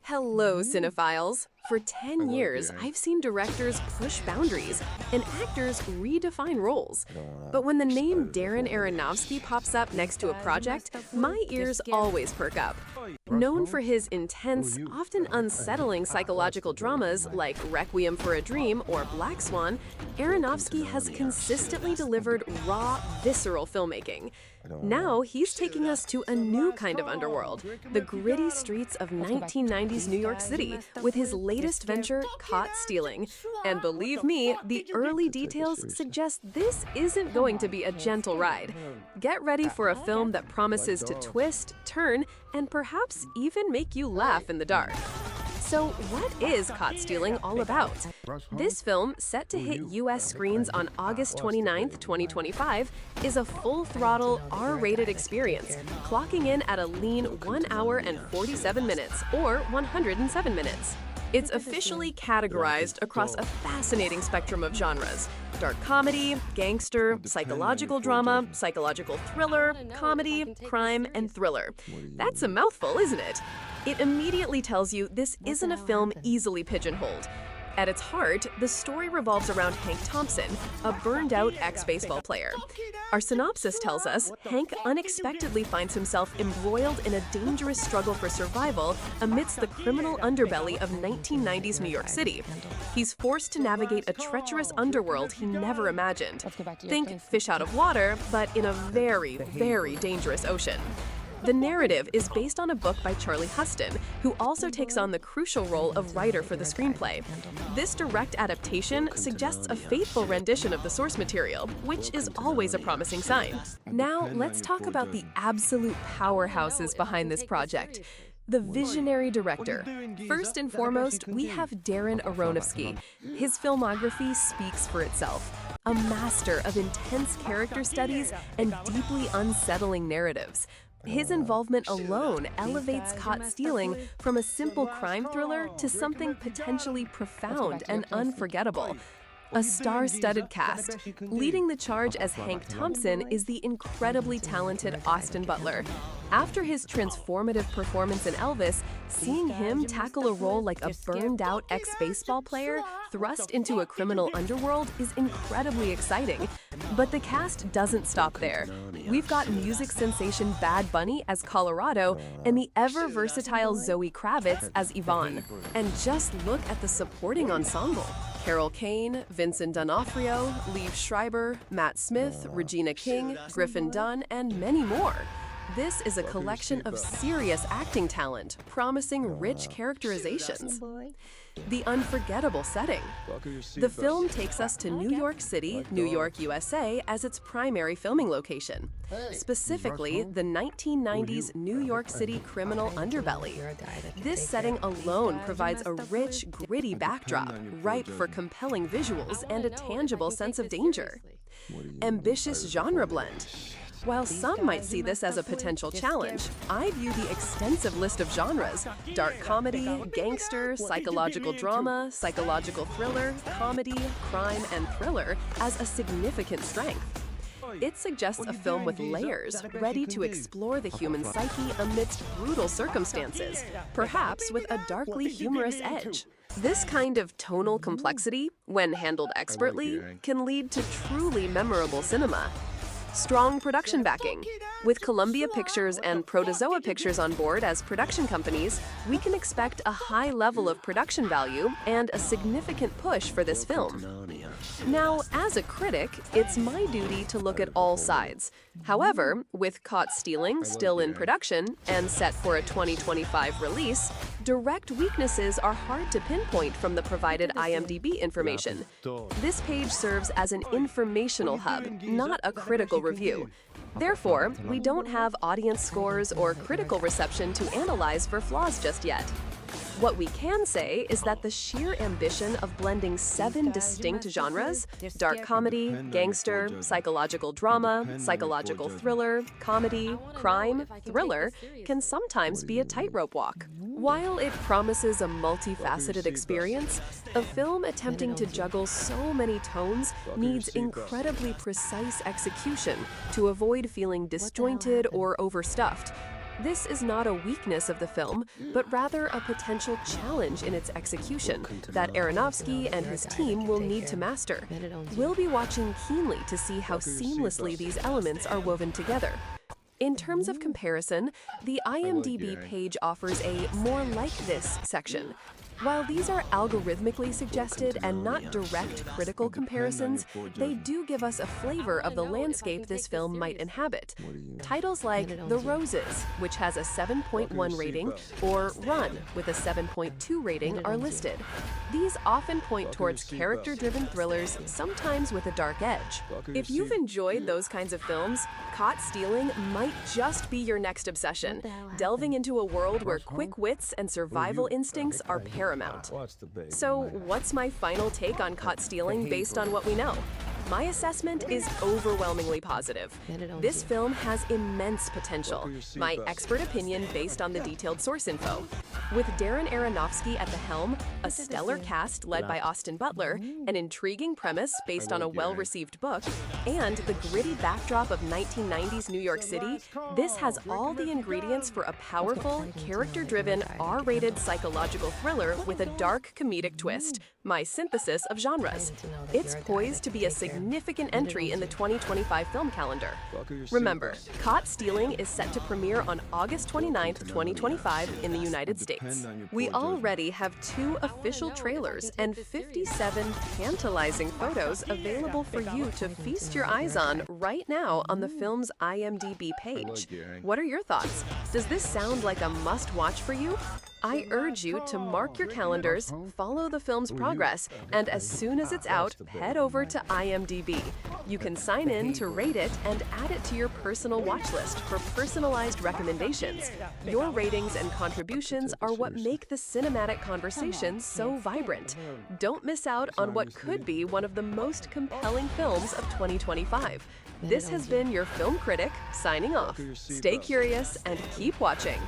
Hello, cinephiles! For 10 years, I've seen directors push boundaries and actors redefine roles. But when the name Darren Aronofsky pops up next to a project, my ears always perk up. Known for his intense, often unsettling psychological dramas like Requiem for a Dream or Black Swan, Aronofsky has consistently delivered raw, visceral filmmaking. Now he's taking us to a new kind of underworld, the gritty streets of 1990s New York City, with his latest venture, Caught Stealing. And believe me, the early details suggest this isn't going to be a gentle ride. Get ready for a film that promises to twist, turn, and perhaps even make you laugh in the dark. So what is Caught Stealing all about? This film, set to hit U.S. screens on August 29, 2025, is a full-throttle, R-rated experience, clocking in at a lean 1 hour and 47 minutes, or 107 minutes. It's officially categorized across a fascinating spectrum of genres: dark comedy, gangster, psychological drama, psychological thriller, comedy, crime, and thriller. That's a mouthful, isn't it? It immediately tells you this isn't a film easily pigeonholed. At its heart, the story revolves around Hank Thompson, a burned-out ex-baseball player. Our synopsis tells us Hank unexpectedly finds himself embroiled in a dangerous struggle for survival amidst the criminal underbelly of 1990s New York City. He's forced to navigate a treacherous underworld he never imagined. Think fish out of water, but in a very, very dangerous ocean. The narrative is based on a book by Charlie Huston, who also takes on the crucial role of writer for the screenplay. This direct adaptation suggests a faithful rendition of the source material, which is always a promising sign. Now, let's talk about the absolute powerhouses behind this project. The visionary director. First and foremost, we have Darren Aronofsky. His filmography speaks for itself. A master of intense character studies and deeply unsettling narratives. His involvement alone elevates Caught Stealing from a simple crime thriller to something potentially profound and unforgettable. A star-studded cast. Leading the charge as Hank Thompson is the incredibly talented Austin Butler. After his transformative performance in Elvis, seeing him tackle a role like a burned-out ex-baseball player thrust into a criminal underworld is incredibly exciting. But the cast doesn't stop there. We've got music sensation Bad Bunny as Colorado and the ever-versatile Zoe Kravitz as Yvonne. And just look at the supporting ensemble. Carol Kane, Vincent D'Onofrio, Liev Schreiber, Matt Smith, Regina King, Griffin Dunn, and many more. This is a collection of serious acting talent, promising rich characterizations. The unforgettable setting. The film takes us to New York City, New York, USA as its primary filming location. Specifically, the 1990s New York City criminal underbelly. This setting alone provides a rich, gritty backdrop, ripe for compelling visuals and a tangible sense of danger. Ambitious genre blend. While some might see this as a potential challenge, I view the extensive list of genres – dark comedy, gangster, psychological drama, psychological thriller, comedy, crime, and thriller – as a significant strength. It suggests a film with layers, ready to explore the human psyche amidst brutal circumstances, perhaps with a darkly humorous edge. This kind of tonal complexity, when handled expertly, can lead to truly memorable cinema. Strong production backing. With Columbia Pictures and Protozoa Pictures on board as production companies, we can expect a high level of production value and a significant push for this film. Now, as a critic, it's my duty to look at all sides. However, with Caught Stealing still in production and set for a 2025 release, direct weaknesses are hard to pinpoint from the provided IMDb information. This page serves as an informational hub, not a critical review. Therefore, we don't have audience scores or critical reception to analyze for flaws just yet. What we can say is that the sheer ambition of blending 7 distinct genres – dark comedy, gangster, psychological drama, psychological thriller, comedy, crime, thriller – can sometimes be a tightrope walk. While it promises a multifaceted experience, a film attempting to juggle so many tones needs incredibly precise execution to avoid feeling disjointed or overstuffed. This is not a weakness of the film, but rather a potential challenge in its execution that Aronofsky and his team will need to master. We'll be watching keenly to see how seamlessly these elements are woven together. In terms of comparison, the IMDb page offers a "more like this" section. While these are algorithmically suggested and not direct critical comparisons, they do give us a flavor of the landscape this film might inhabit. Titles like The Roses, which has a 7.1 rating, or Run, with a 7.2 rating, are listed. These often point towards character-driven thrillers, sometimes with a dark edge. If you've enjoyed those kinds of films, Caught Stealing might just be your next obsession, delving into a world where quick wits and survival instincts are paramount. So, what's my final take on Caught Stealing based on what we know? My assessment is overwhelmingly positive. This film has immense potential. My expert opinion based on the detailed source info. With Darren Aronofsky at the helm, a stellar cast led by Austin Butler, an intriguing premise based on a well-received book, and the gritty backdrop of 1990s New York City, this has all the ingredients for a powerful, character-driven, R-rated psychological thriller with a dark comedic twist. My synthesis of genres. It's poised to be a significant entry in the 2025 film calendar. Remember, Caught Stealing is set to premiere on August 29th, 2025 in the United States. We already have 2 official trailers and 57 tantalizing photos available for you to feast your eyes on right now on the film's IMDb page. What are your thoughts? Does this sound like a must-watch for you? I urge you to mark your calendars, follow the film's progress, and as soon as it's out, head over to IMDb. You can sign in to rate it and add it to your personal watch list for personalized recommendations. Your ratings and contributions are what make the cinematic conversation so vibrant. Don't miss out on what could be one of the most compelling films of 2025. This has been your film critic, signing off. Stay curious and keep watching.